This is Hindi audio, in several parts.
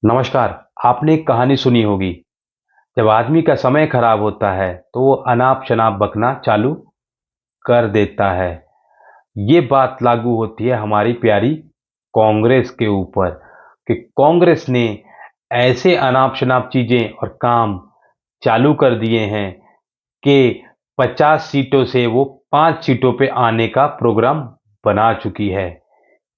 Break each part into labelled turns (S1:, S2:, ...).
S1: नमस्कार। आपने एक कहानी सुनी होगी। जब आदमी का समय खराब होता है तो वो अनाप शनाप बकना चालू कर देता है। ये बात लागू होती है हमारी प्यारी कांग्रेस के ऊपर कि कांग्रेस ने ऐसे अनाप शनाप चीजें और काम चालू कर दिए हैं कि 50 सीटों से वो 5 सीटों पे आने का प्रोग्राम बना चुकी है।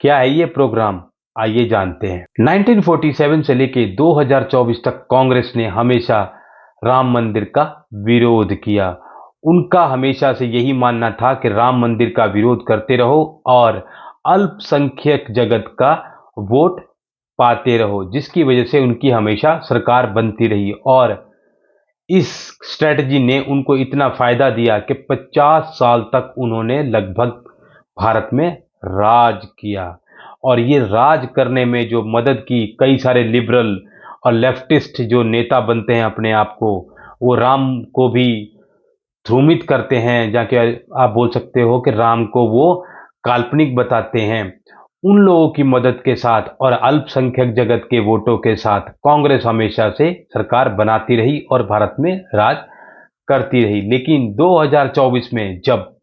S1: क्या है ये प्रोग्राम? आइए जानते हैं। 1947 से लेके 2024 तक कांग्रेस ने हमेशा राम मंदिर का विरोध किया। उनका हमेशा से यही मानना था कि राम मंदिर का विरोध करते रहो और अल्पसंख्यक जगत का वोट पाते रहो, जिसकी वजह से उनकी हमेशा सरकार बनती रही। और इस स्ट्रेटजी ने उनको इतना फायदा दिया कि 50 साल तक उन्होंने लगभग भारत में राज किया। और ये राज करने में जो मदद की, कई सारे लिबरल और लेफ्टिस्ट जो नेता बनते हैं अपने आप को, वो राम को भी ध्रुमित करते हैं, जाके आप बोल सकते हो कि राम को वो काल्पनिक बताते हैं। उन लोगों की मदद के साथ और अल्पसंख्यक जगत के वोटों के साथ कांग्रेस हमेशा से सरकार बनाती रही और भारत में राज करती रही। लेकिन 2024 में जब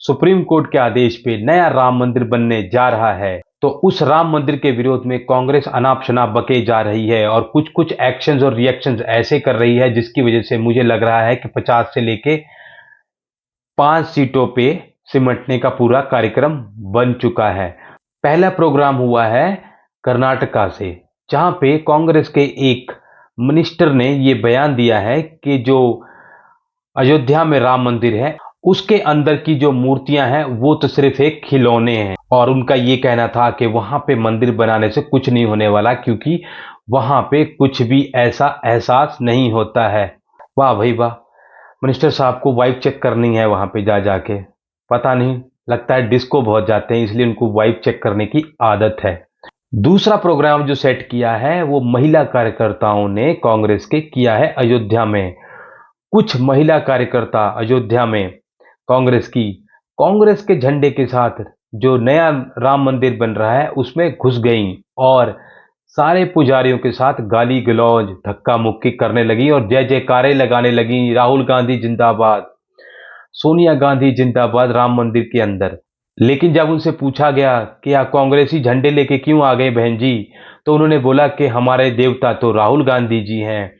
S1: सुप्रीम कोर्ट के आदेश पे नया राम मंदिर बनने जा रहा है, तो उस राम मंदिर के विरोध में कांग्रेस अनाप शनाप बके जा रही है और कुछ कुछ एक्शंस और रिएक्शंस ऐसे कर रही है जिसकी वजह से मुझे लग रहा है कि 50 से लेके 5 सीटों पे सिमटने का पूरा कार्यक्रम बन चुका है। पहला प्रोग्राम हुआ है कर्नाटका से, जहां पे कांग्रेस के एक मिनिस्टर ने ये बयान दिया है कि जो अयोध्या में राम मंदिर है उसके अंदर की जो मूर्तियां हैं वो तो सिर्फ एक खिलौने हैं। और उनका ये कहना था कि वहां पे मंदिर बनाने से कुछ नहीं होने वाला, क्योंकि वहां पे कुछ भी ऐसा एहसास नहीं होता है। वाह भाई वाह! मिनिस्टर साहब को वाइब चेक करनी है वहां पे जा जाके। पता नहीं, लगता है डिस्को बहुत जाते हैं, इसलिए उनको वाइब चेक करने की आदत है। दूसरा प्रोग्राम जो सेट किया है वो महिला कार्यकर्ताओं ने कांग्रेस के किया है अयोध्या में। कुछ महिला कार्यकर्ता अयोध्या में कांग्रेस के झंडे के साथ जो नया राम मंदिर बन रहा है उसमें घुस गईं और सारे पुजारियों के साथ गाली गलौज धक्का मुक्की करने लगी और जय जयकारे लगाने लगी। राहुल गांधी जिंदाबाद, सोनिया गांधी जिंदाबाद राम मंदिर के अंदर। लेकिन जब उनसे पूछा गया कि आप कांग्रेसी झंडे लेके क्यों आ गए बहन जी, तो उन्होंने बोला कि हमारे देवता तो राहुल गांधी जी हैं,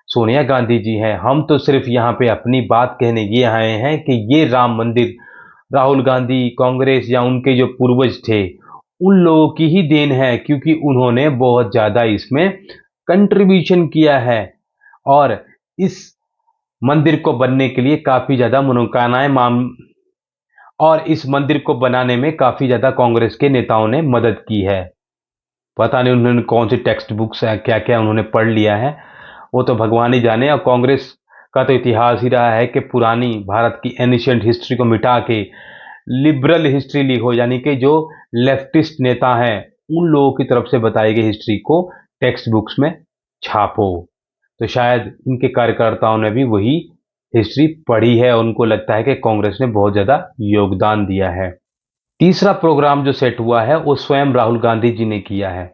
S1: सोनिया गांधी जी हैं। हम तो सिर्फ यहाँ पे अपनी बात कहने ये आए हैं कि ये राम मंदिर राहुल गांधी, कांग्रेस या उनके जो पूर्वज थे उन लोगों की ही देन है, क्योंकि उन्होंने बहुत ज्यादा इसमें कंट्रीब्यूशन किया है और इस मंदिर को बनने के लिए काफी ज्यादा मनोकामनाएं माम और इस मंदिर को बनाने में काफी ज्यादा कांग्रेस के नेताओं ने मदद की है। पता नहीं उन्होंने कौन सी टेक्स्ट बुक्स है, क्या क्या उन्होंने पढ़ लिया है, वो तो भगवान ही जाने। और कांग्रेस का तो इतिहास ही रहा है कि पुरानी भारत की एनिशियंट हिस्ट्री को मिटा के लिबरल हिस्ट्री लिखो, यानी कि जो लेफ्टिस्ट नेता हैं उन लोगों की तरफ से बताई गई हिस्ट्री को टेक्स्ट बुक्स में छापो। तो शायद इनके कार्यकर्ताओं ने भी वही हिस्ट्री पढ़ी है और उनको लगता है कि कांग्रेस ने बहुत ज्यादा योगदान दिया है। तीसरा प्रोग्राम जो सेट हुआ है वो स्वयं राहुल गांधी जी ने किया है।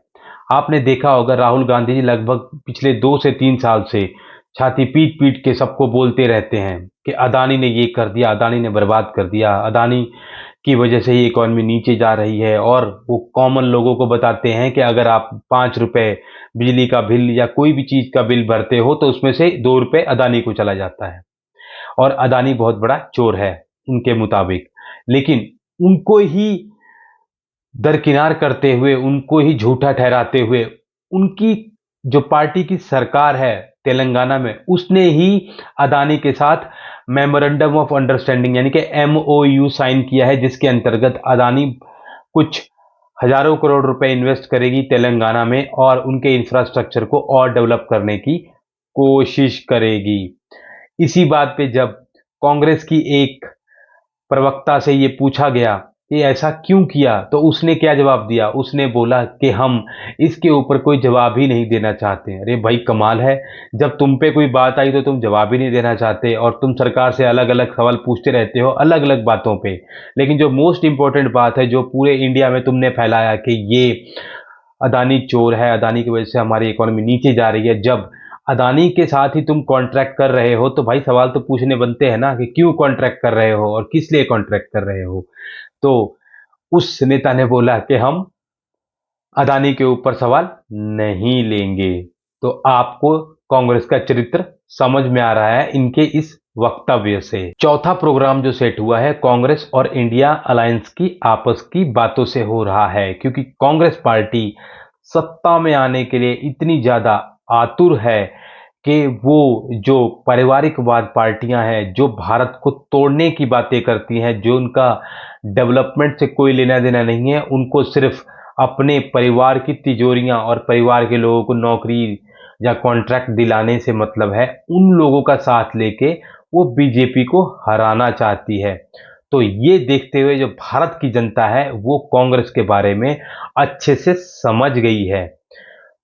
S1: आपने देखा होगा राहुल गांधी जी लगभग पिछले 2 से 3 साल से छाती पीट पीट के सबको बोलते रहते हैं कि अदानी ने ये कर दिया, अदानी ने बर्बाद कर दिया, अदानी की वजह से ही इकॉनमी नीचे जा रही है। और वो कॉमन लोगों को बताते हैं कि अगर आप 5 रुपए बिजली का बिल या कोई भी चीज का बिल भरते हो तो उसमें से 2 रुपए अदानी को चला जाता है और अदानी बहुत बड़ा चोर है उनके मुताबिक। लेकिन उनको ही दरकिनार करते हुए, उनको ही झूठा ठहराते हुए, उनकी जो पार्टी की सरकार है तेलंगाना में, उसने ही अदानी के साथ मेमोरेंडम ऑफ अंडरस्टैंडिंग यानी कि एमओयू साइन किया है, जिसके अंतर्गत अदानी कुछ हजारों करोड़ रुपए इन्वेस्ट करेगी तेलंगाना में और उनके इंफ्रास्ट्रक्चर को और डेवलप करने की कोशिश करेगी। इसी बात पे जब कांग्रेस की एक प्रवक्ता से ये पूछा गया कि ऐसा क्यों किया, तो उसने क्या जवाब दिया? उसने बोला कि हम इसके ऊपर कोई जवाब ही नहीं देना चाहते। अरे भाई कमाल है, जब तुम पे कोई बात आई तो तुम जवाब ही नहीं देना चाहते और तुम सरकार से अलग अलग सवाल पूछते रहते हो अलग अलग बातों पे। लेकिन जो मोस्ट इंपॉर्टेंट बात है जो पूरे इंडिया में तुमने फैलाया कि ये अदानी चोर है, अदानी की वजह से हमारी इकोनॉमी नीचे जा रही है। जब अदानी के साथ ही तुम कॉन्ट्रैक्ट कर रहे हो तो भाई सवाल तो पूछने बनते हैं ना कि क्यों कॉन्ट्रैक्ट कर रहे हो और किस लिए कॉन्ट्रैक्ट कर रहे हो। तो उस नेता ने बोला कि हम अदानी के ऊपर सवाल नहीं लेंगे। तो आपको कांग्रेस का चरित्र समझ में आ रहा है इनके इस वक्तव्य से। चौथा प्रोग्राम जो सेट हुआ है कांग्रेस और इंडिया अलायंस की आपस की बातों से हो रहा है, क्योंकि कांग्रेस पार्टी सत्ता में आने के लिए इतनी ज्यादा आतुर है कि वो जो परिवारिकवाद पार्टियां हैं, जो भारत को तोड़ने की बातें करती हैं, जो उनका डेवलपमेंट से कोई लेना देना नहीं है, उनको सिर्फ अपने परिवार की तिजोरियां और परिवार के लोगों को नौकरी या कॉन्ट्रैक्ट दिलाने से मतलब है, उन लोगों का साथ लेके वो बीजेपी को हराना चाहती है। तो ये देखते हुए जो भारत की जनता है वो कांग्रेस के बारे में अच्छे से समझ गई है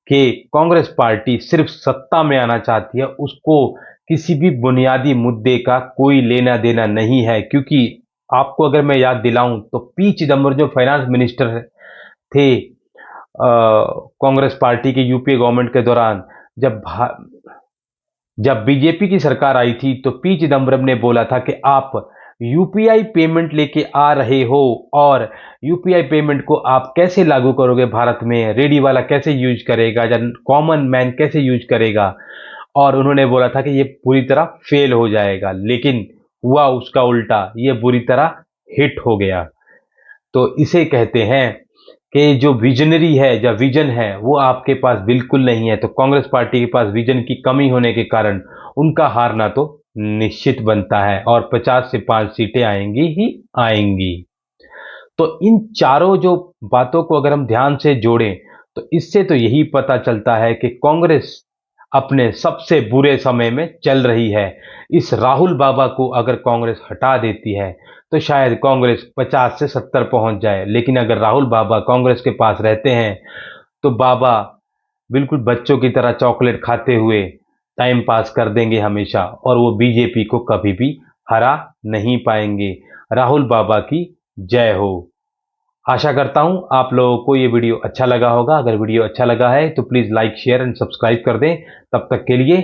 S1: कि कांग्रेस पार्टी सिर्फ सत्ता में आना चाहती है, उसको किसी भी बुनियादी मुद्दे का कोई लेना देना नहीं है। क्योंकि आपको अगर मैं याद दिलाऊं तो पी चिदम्बरम जो फाइनेंस मिनिस्टर थे कांग्रेस पार्टी के यूपीए गवर्नमेंट के दौरान, जब जब बीजेपी की सरकार आई थी तो पी चिदम्बरम ने बोला था कि आप यूपीआई पेमेंट लेके आ रहे हो और यूपीआई पेमेंट को आप कैसे लागू करोगे भारत में, रेडी वाला कैसे यूज करेगा या कॉमन मैन कैसे यूज करेगा। और उन्होंने बोला था कि ये पूरी तरह फेल हो जाएगा, लेकिन हुआ उसका उल्टा, ये बुरी तरह हिट हो गया। तो इसे कहते हैं कि जो विजनरी है या विजन है वो आपके पास बिल्कुल नहीं है। तो कांग्रेस पार्टी के पास विजन की कमी होने के कारण उनका हारना तो निश्चित बनता है और 50 से 5 सीटें आएंगी ही आएंगी। तो इन चारों जो बातों को अगर हम ध्यान से जोड़ें तो इससे तो यही पता चलता है कि कांग्रेस अपने सबसे बुरे समय में चल रही है। इस राहुल बाबा को अगर कांग्रेस हटा देती है तो शायद कांग्रेस 50 से 70 पहुंच जाए, लेकिन अगर राहुल बाबा कांग्रेस के पास रहते हैं तो बाबा बिल्कुल बच्चों की तरह चॉकलेट खाते हुए टाइम पास कर देंगे हमेशा, और वो बीजेपी को कभी भी हरा नहीं पाएंगे। राहुल बाबा की जय हो। आशा करता हूं आप लोगों को ये वीडियो अच्छा लगा होगा। अगर वीडियो अच्छा लगा है तो please like share and subscribe कर दें। तब तक के लिए